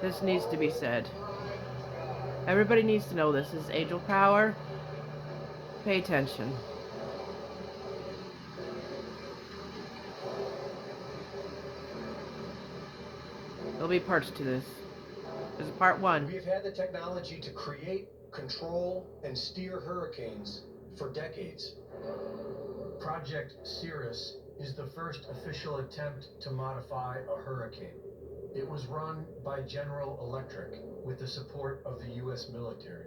This needs to be said. Everybody needs to know this. This is Angel Power. Pay attention. There'll be parts to this. There's part one. We've had the technology to create, control, and steer hurricanes for decades. Project Cirrus is the first official attempt to modify a hurricane. It was run by General Electric with the support of the US military.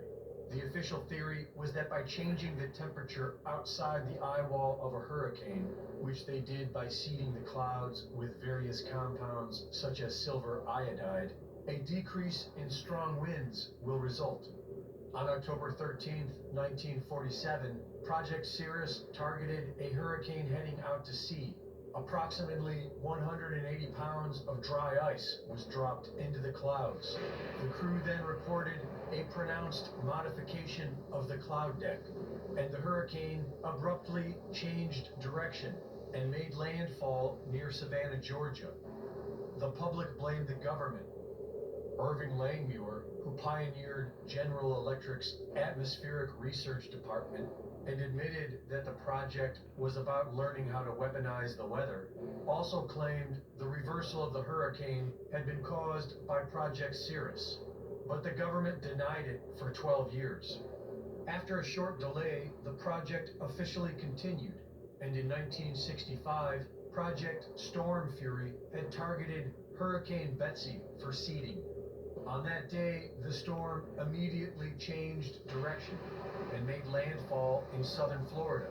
The official theory was that by changing the temperature outside the eye wall of a hurricane, which they did by seeding the clouds with various compounds such as silver iodide, a decrease in strong winds will result. On October 13, 1947, Project Cirrus targeted a hurricane heading out to sea. Approximately 180 pounds of dry ice was dropped into the clouds. The crew then reported a pronounced modification of the cloud deck, and the hurricane abruptly changed direction and made landfall near Savannah, Georgia. The public blamed the government. Irving Langmuir, who pioneered General Electric's Atmospheric Research Department and admitted that the project was about learning how to weaponize the weather, also claimed the reversal of the hurricane had been caused by Project Cirrus. But the government denied it for 12 years. After a short delay, the project officially continued, and in 1965, Project Storm Fury had targeted Hurricane Betsy for seeding. On that day, the storm immediately changed direction and made landfall in southern Florida.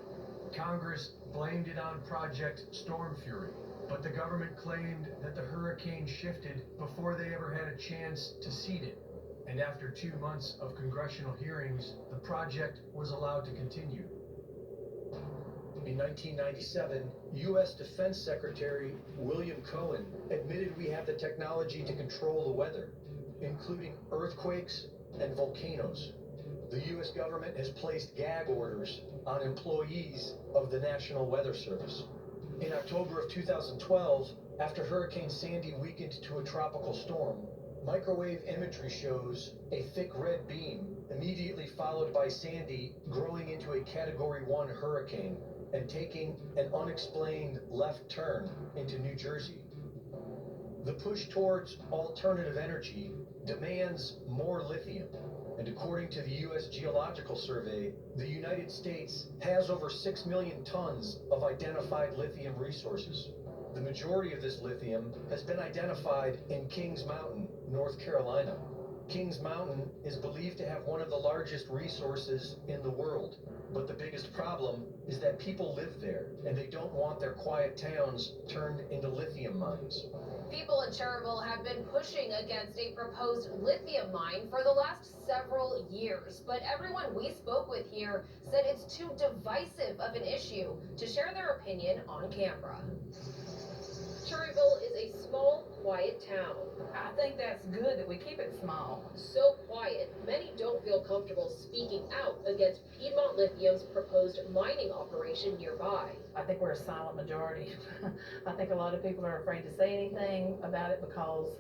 Congress blamed it on Project Storm Fury, but the government claimed that the hurricane shifted before they ever had a chance to seed it. And after 2 months of congressional hearings, the project was allowed to continue. In 1997, U.S. Defense Secretary William Cohen admitted we have the technology to control the weather, including earthquakes and volcanoes. The U.S. government has placed gag orders on employees of the National Weather Service. In October of 2012, after Hurricane Sandy weakened to a tropical storm, microwave imagery shows a thick red beam immediately followed by Sandy growing into a Category 1 hurricane and taking an unexplained left turn into New Jersey. The push towards alternative energy demands more lithium, and according to the U.S. Geological Survey, the United States has over 6 million tons of identified lithium resources. The majority of this lithium has been identified in Kings Mountain, North Carolina. Kings Mountain is believed to have one of the largest resources in the world, but the biggest problem is that people live there, and they don't want their quiet towns turned into lithium mines. People in Cherville have been pushing against a proposed lithium mine for the last several years, but everyone we spoke with here said it's too divisive of an issue to share their opinion on camera. Cherryville is a small, quiet town. I think that's good that we keep it small. So quiet, many don't feel comfortable speaking out against Piedmont Lithium's proposed mining operation nearby. I think we're a silent majority. I think a lot of people are afraid to say anything about it because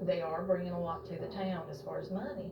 they are bringing a lot to the town as far as money.